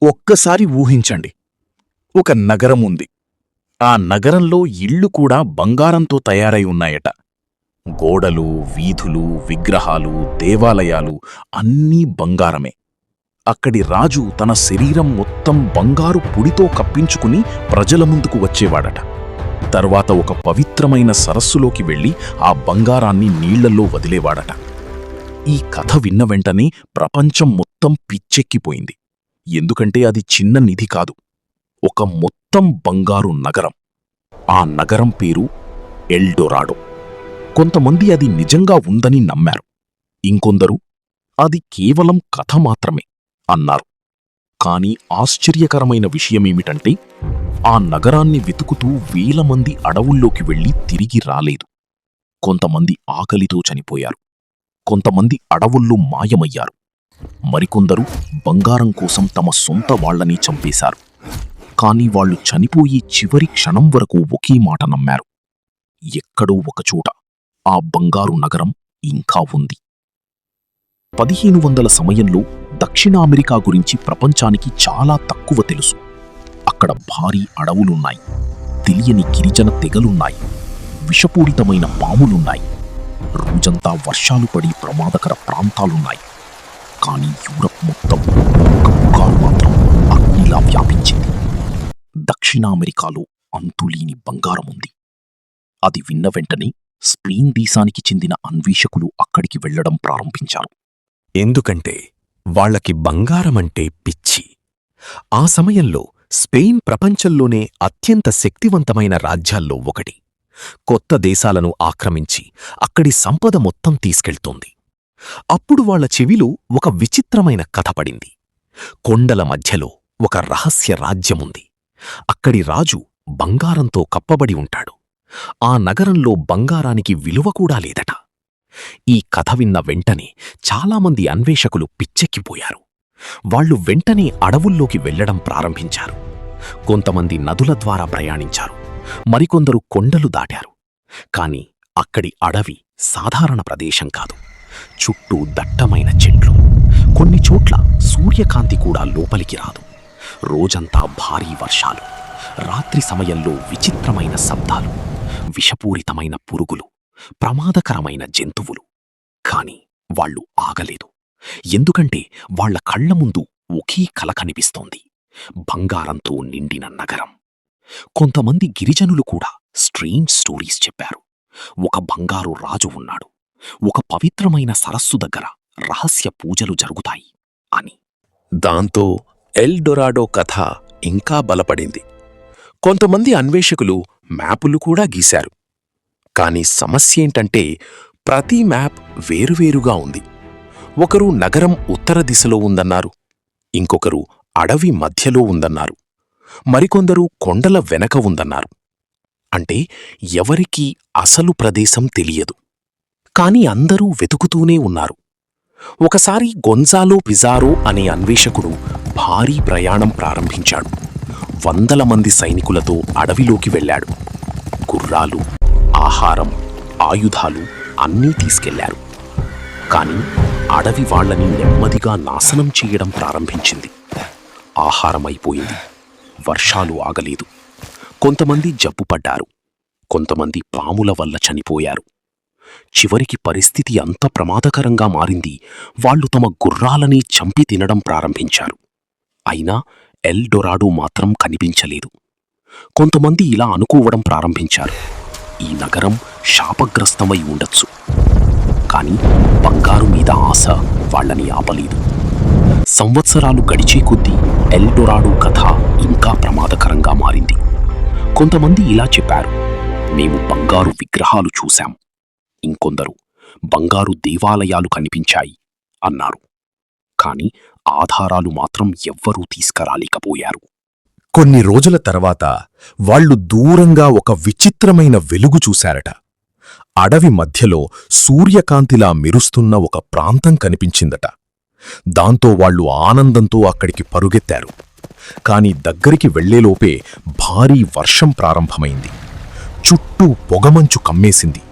ఒక్కసారి ఊహించండి, ఒక నగరం ఉంది. ఆ నగరంలో ఇళ్ళు కూడా బంగారంతో తయారై ఉన్నాయట. గోడలు, వీధులు, విగ్రహాలు, దేవాలయాలు అన్నీ బంగారమే. అక్కడి రాజు తన శరీరం మొత్తం బంగారు పొడితో కప్పించుకుని ప్రజల ముందుకు వచ్చేవాడట. తర్వాత ఒక పవిత్రమైన సరస్సులోకి వెళ్లి ఆ బంగారాన్ని నీళ్లల్లో వదిలేవాడట. ఈ కథ విన్న వెంటనే ప్రపంచం మొత్తం పిచ్చెక్కిపోయింది. ఎందుకంటే అది చిన్న నిధి కాదు, ఒక మొత్తం బంగారు నగరం. ఆ నగరం పేరు ఎల్డొరాడో. కొంతమంది అది నిజంగా ఉందని నమ్మారు, ఇంకొందరు అది కేవలం కథ మాత్రమే అన్నారు. కాని ఆశ్చర్యకరమైన విషయమేమిటంటే, ఆ నగరాన్ని వెతుకుతూ వేల మంది అడవుల్లోకి వెళ్లి తిరిగి రాలేదు. కొంతమంది ఆకలితో చనిపోయారు, కొంతమంది అడవుల్లో మాయమయ్యారు, మరికొందరు బంగారం కోసం తమ సొంత వాళ్లని చంపేశారు. కాని వాళ్లు చనిపోయే చివరి క్షణం వరకు ఒకే మాట నమ్మారు: ఎక్కడో ఒకచోట ఆ బంగారు నగరం ఇంకా ఉంది. 1500 సమయంలో దక్షిణ అమెరికా గురించి ప్రపంచానికి చాలా తక్కువ తెలుసు. అక్కడ భారీ అడవులున్నాయి, తెలియని గిరిజన తెగలున్నాయి, విషపూరితమైన పాములున్నాయి, రోజంతా వర్షాలు పడి ప్రమాదకర ప్రాంతాలున్నాయి. కానీ యూరప్ మొత్తం ఒక పుకారు మాత్రం అగ్నిలా వ్యాపించింది: దక్షిణ అమెరికాలో అంతులేని బంగారముంది. అది విన్న వెంటనే స్పెయిన్ దేశానికి చెందిన అన్వేషకులు అక్కడికి వెళ్లడం ప్రారంభించారు. ఎందుకంటే వాళ్లకి బంగారమంటే పిచ్చి. ఆ సమయంలో స్పెయిన్ ప్రపంచంలోనే అత్యంత శక్తివంతమైన రాజ్యాల్లో ఒకటి. కొత్త దేశాలను ఆక్రమించి అక్కడి సంపద మొత్తం తీసుకెళ్తోంది. అప్పుడు వాళ్ల చెవిలో ఒక విచిత్రమైన కథ పడింది. కొండల మధ్యలో ఒక రహస్య రాజ్యముంది. అక్కడి రాజు బంగారంతో కప్పబడి ఉంటాడు. ఆ నగరంలో బంగారానికి విలువ కూడా లేదట. ఈ కథ విన్న వెంటనే చాలామంది అన్వేషకులు పిచ్చెక్కిపోయారు. వాళ్లు వెంటనే అడవుల్లోకి వెళ్లడం ప్రారంభించారు. కొంతమంది నదుల ద్వారా ప్రయాణించారు, మరికొందరు కొండలు దాటారు. కాని అక్కడి అడవి సాధారణ ప్రదేశం కాదు. చుట్టూ దట్టమైన చెట్లు, కొన్ని చోట్ల సూర్యకాంతి కూడా లోపలికి రాదు. రోజంతా భారీ వర్షాలు, రాత్రి సమయంలో విచిత్రమైన శబ్దాలు, విషపూరితమైన పురుగులు, ప్రమాదకరమైన జంతువులు. కాని వాళ్లు ఆగలేదు. ఎందుకంటే వాళ్ల కళ్ల ముందు ఒకే కల కనిపిస్తోంది: బంగారంతో నిండిన నగరం. కొంతమంది గిరిజనులు కూడా స్ట్రేంజ్ స్టోరీస్ చెప్పారు. ఒక బంగారు రాజు ఉన్నాడు, ఒక పవిత్రమైన సరస్సు దగ్గర రహస్య పూజలు జరుగుతాయి అని. దాంతో ఎల్డొరాడో కథ ఇంకా బలపడింది. కొంతమంది అన్వేషకులు మ్యాపులు కూడా గీశారు. కాని సమస్యేంటంటే, ప్రతి మ్యాప్ వేరువేరుగా ఉంది. ఒకరు నగరం ఉత్తర దిశలో ఉందన్నారు, ఇంకొకరు అడవి మధ్యలో ఉందన్నారు, మరికొందరు కొండల వెనక ఉందన్నారు. అంటే ఎవరికీ అసలు ప్రదేశం తెలియదు. కాని అందరూ వెతుకుతూనే ఉన్నారు. ఒకసారి గొన్జాలో పిజారో అనే అన్వేషకుడు భారీ ప్రయాణం ప్రారంభించాడు. 100 మంది సైనికులతో అడవిలోకి వెళ్ళాడు. గుర్రాలు, ఆహారం, ఆయుధాలు అన్నీ తీసుకెళ్లారు. కాని అడవి వాళ్లని నెమ్మదిగా నాశనం చేయడం ప్రారంభించింది. ఆహారం అయిపోయింది, వర్షాలు ఆగలేదు, కొంతమంది జబ్బుపడ్డారు, కొంతమంది పాముల వల్ల చనిపోయారు. చివరికి పరిస్థితి అంత ప్రమాదకరంగా మారింది, వాళ్లు తమ గుర్రాలని చంపి తినడం ప్రారంభించారు. అయినా ఎల్డొరాడో మాత్రం కనిపించలేదు. కొంతమంది ఇలా అనుకోవడం ప్రారంభించారు: ఈ నగరం శాపగ్రస్తమై ఉండొచ్చు. కాని బంగారు మీద ఆశ వాళ్లని ఆపలేదు. సంవత్సరాలు గడిచే కొద్దీ ఎల్డొరాడో కథ ఇంకా ప్రమాదకరంగా మారింది. కొంతమంది ఇలా చెప్పారు: మేము బంగారు విగ్రహాలు చూశాం. ఇంకొందరు బంగారు దేవాలయాలు కనిపించాయి అన్నారు. కాని ఆధారాలు మాత్రం ఎవ్వరూ తీసుకురాలేకపోయారు. కొన్ని రోజుల తర్వాత వాళ్లు దూరంగా ఒక విచిత్రమైన వెలుగు చూశారట. అడవి మధ్యలో సూర్యకాంతిలా మెరుస్తున్న ఒక ప్రాంతం కనిపించిందట. దాంతో వాళ్లు ఆనందంతో అక్కడికి పరుగెత్తారు. కాని దగ్గరికి వెళ్లేలోపే భారీ వర్షం ప్రారంభమైంది. చుట్టూ పొగమంచు కమ్మేసింది.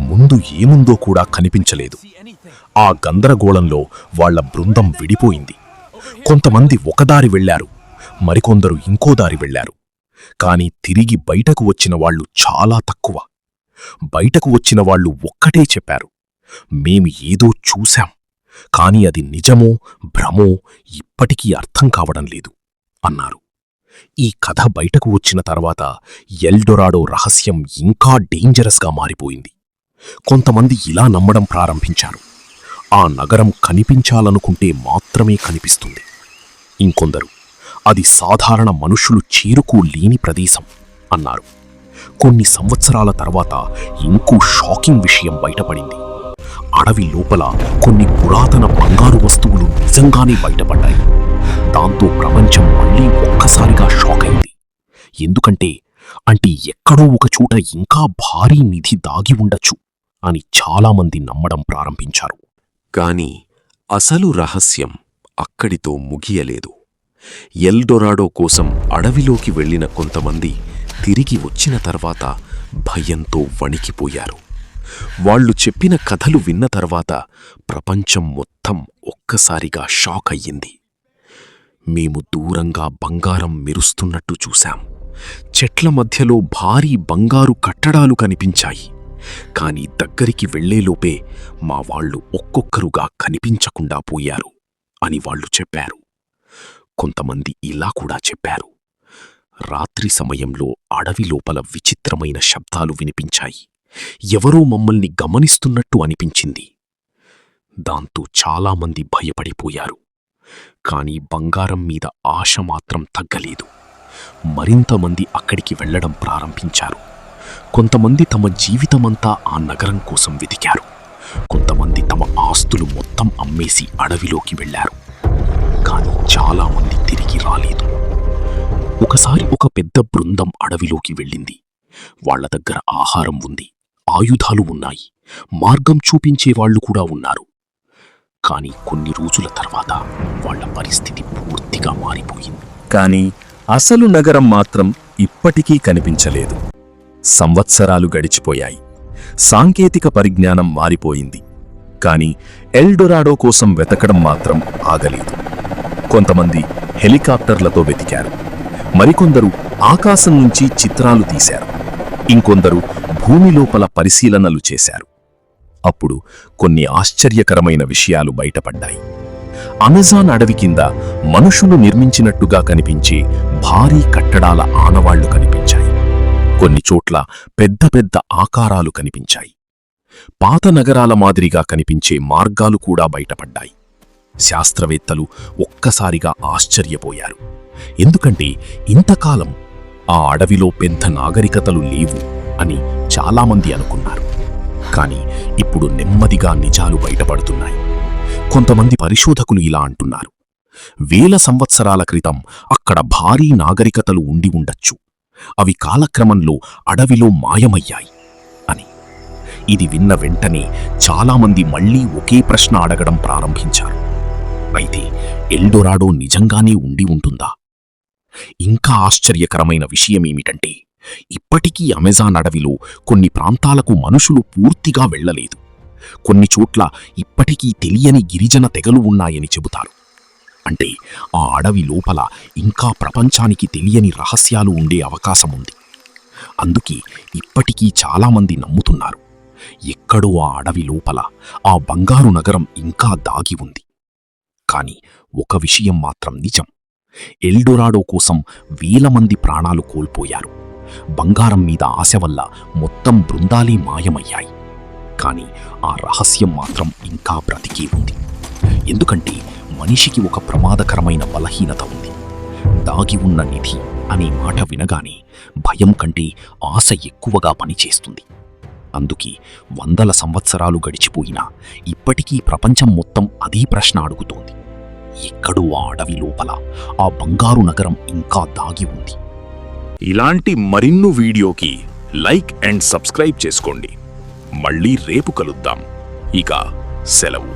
ముందు ఏముందో కూడా కనిపించలేదు. ఆ గందరగోళంలో వాళ్ల బృందం విడిపోయింది. కొంతమంది ఒకదారి వెళ్లారు, మరికొందరు ఇంకో దారి వెళ్లారు. కాని తిరిగి బయటకు వచ్చిన వాళ్ళు చాలా తక్కువ. బయటకు వచ్చిన వాళ్ళు ఒక్కటే చెప్పారు: మేం ఏదో చూశాం, కాని అది నిజమో భ్రమో ఇప్పటికీ అర్థం కావడం లేదు అన్నారు. ఈ కథ బయటకు వచ్చిన తర్వాత ఎల్డొరాడో రహస్యం ఇంకా డేంజరస్గా మారిపోయింది. కొంతమంది ఇలా నమ్మడం ప్రారంభించారు: ఆ నగరం కనిపించాలనుకుంటే మాత్రమే కనిపిస్తుంది. ఇంకొందరు అది సాధారణ మనుషులు చేరుకో లేని ప్రదేశం అన్నారు. కొన్ని సంవత్సరాల తర్వాత ఇంకో షాకింగ్ విషయం బయటపడింది. అడవి లోపల కొన్ని పురాతన బంగారు వస్తువులు నిజంగానే బయటపడ్డాయి. దాంతో ప్రపంచం మళ్లీ ఒక్కసారిగా షాక్ అయింది. ఎందుకంటే ఎక్కడో ఒక చోట ఇంకా భారీ నిధి దాగి ఉండొచ్చు అని చాలామంది నమ్మడం ప్రారంభించారు. కాని అసలు రహస్యం అక్కడితో ముగియలేదు. ఎల్డొరాడో కోసం అడవిలోకి వెళ్లిన కొంతమంది తిరిగి వచ్చిన తర్వాత భయంతో వణికిపోయారు. వాళ్లు చెప్పిన కథలు విన్న తర్వాత ప్రపంచం మొత్తం ఒక్కసారిగా షాక్ అయ్యింది. మేము దూరంగా బంగారం మెరుస్తున్నట్టు చూశాం. చెట్ల మధ్యలో భారీ బంగారు కట్టడాలు కనిపించాయి. కాని దగ్గరికి వెళ్లేలోపే మా వాళ్లు ఒక్కొక్కరుగా కనిపించకుండా పోయారు అని వాళ్లు చెప్పారు. కొంతమంది ఇలా కూడా చెప్పారు: రాత్రి సమయంలో అడవి లోపల విచిత్రమైన శబ్దాలు వినిపించాయి. ఎవరో మమ్మల్ని గమనిస్తున్నట్టు అనిపించింది. దాంతో చాలామంది భయపడిపోయారు. కాని బంగారం మీద ఆశ మాత్రం తగ్గలేదు. మరింతమంది అక్కడికి వెళ్లడం ప్రారంభించారు. కొంతమంది తమ జీవితమంతా ఆ నగరం కోసం వెతికారు. కొంతమంది తమ ఆస్తులు మొత్తం అమ్మేసి అడవిలోకి వెళ్లారు. కాని చాలామంది తిరిగి రాలేదు. ఒకసారి ఒక పెద్ద బృందం అడవిలోకి వెళ్ళింది. వాళ్ల దగ్గర ఆహారం ఉంది, ఆయుధాలు ఉన్నాయి, మార్గం చూపించేవాళ్లు కూడా ఉన్నారు. కాని కొన్ని రోజుల తర్వాత వాళ్ల పరిస్థితి పూర్తిగా మారిపోయింది. కాని అసలు నగరం మాత్రం ఇప్పటికీ కనిపించలేదు. సంవత్సరాలు గడిచిపోయాయి. సాంకేతిక పరిజ్ఞానం మారిపోయింది. కాని ఎల్డొరాడో కోసం వెతకడం మాత్రం ఆగలేదు. కొంతమంది హెలికాప్టర్లతో వెతికారు, మరికొందరు ఆకాశం నుంచి చిత్రాలు తీశారు, ఇంకొందరు భూమి లోపల పరిశీలనలు చేశారు. అప్పుడు కొన్ని ఆశ్చర్యకరమైన విషయాలు బయటపడ్డాయి. అమెజాన్ అడవి కింద మనుషులు నిర్మించినట్టుగా కనిపించే భారీ కట్టడాల ఆనవాళ్లు కనిపించాయి. కొన్ని చోట్ల పెద్ద పెద్ద ఆకారాలు కనిపించాయి. పాత నగరాల మాదిరిగా కనిపించే మార్గాలు కూడా బయటపడ్డాయి. శాస్త్రవేత్తలు ఒక్కసారిగా ఆశ్చర్యపోయారు. ఎందుకంటే ఇంతకాలం ఆ అడవిలో పెద్ద నాగరికతలు లేవు అని చాలామంది అనుకున్నారు. కాని ఇప్పుడు నెమ్మదిగా నిజాలు బయటపడుతున్నాయి. కొంతమంది పరిశోధకులు ఇలా అంటున్నారు: వేల సంవత్సరాల క్రితం అక్కడ భారీ నాగరికతలు ఉండి ఉండొచ్చు. అవి కాలక్రమంలో అడవిలో మాయమయ్యాయి అని. ఇది విన్న వెంటనే చాలామంది మళ్లీ ఒకే ప్రశ్న అడగడం ప్రారంభించారు: అయితే ఎల్డొరాడో నిజంగానే ఉండి ఉంటుందా? ఇంకా ఆశ్చర్యకరమైన విషయమేమిటంటే ఇప్పటికీ అమెజాన్ అడవిలో కొన్ని ప్రాంతాలకు మనుషులు పూర్తిగా వెళ్లలేదు. కొన్ని చోట్ల ఇప్పటికీ తెలియని గిరిజన తెగలు ఉన్నాయని చెబుతారు. అంటే ఆ అడవి లోపల ఇంకా ప్రపంచానికి తెలియని రహస్యాలు ఉండే అవకాశముంది. అందుకే ఇప్పటికీ చాలామంది నమ్ముతున్నారు ఎక్కడో ఆ అడవి లోపల ఆ బంగారు నగరం ఇంకా దాగి ఉంది. కాని ఒక విషయం మాత్రం నిజం: ఎల్డొరాడో కోసం వేల మంది ప్రాణాలు కోల్పోయారు. బంగారం మీద ఆశ వల్ల మొత్తం బృందాలే మాయమయ్యాయి. కాని ఆ రహస్యం మాత్రం ఇంకా బ్రతికే ఉంది. ఎందుకంటే మనిషికి ఒక ప్రమాదకరమైన బలహీనత ఉంది. దాగి ఉన్న నిధి అనే మాట వినగానే భయం కంటే ఆశ ఎక్కువగా పనిచేస్తుంది. అందుకే వందల సంవత్సరాలు గడిచిపోయినా ఇప్పటికీ ప్రపంచం మొత్తం అదే ప్రశ్న అడుగుతోంది: ఎక్కడో ఆ అడవి లోపల ఆ బంగారు నగరం ఇంకా దాగి ఉంది. ఇలాంటి మరిన్ను వీడియోకి లైక్ అండ్ సబ్స్క్రైబ్ చేసుకోండి. మళ్ళీ రేపు కలుద్దాం. ఇక సెలవు.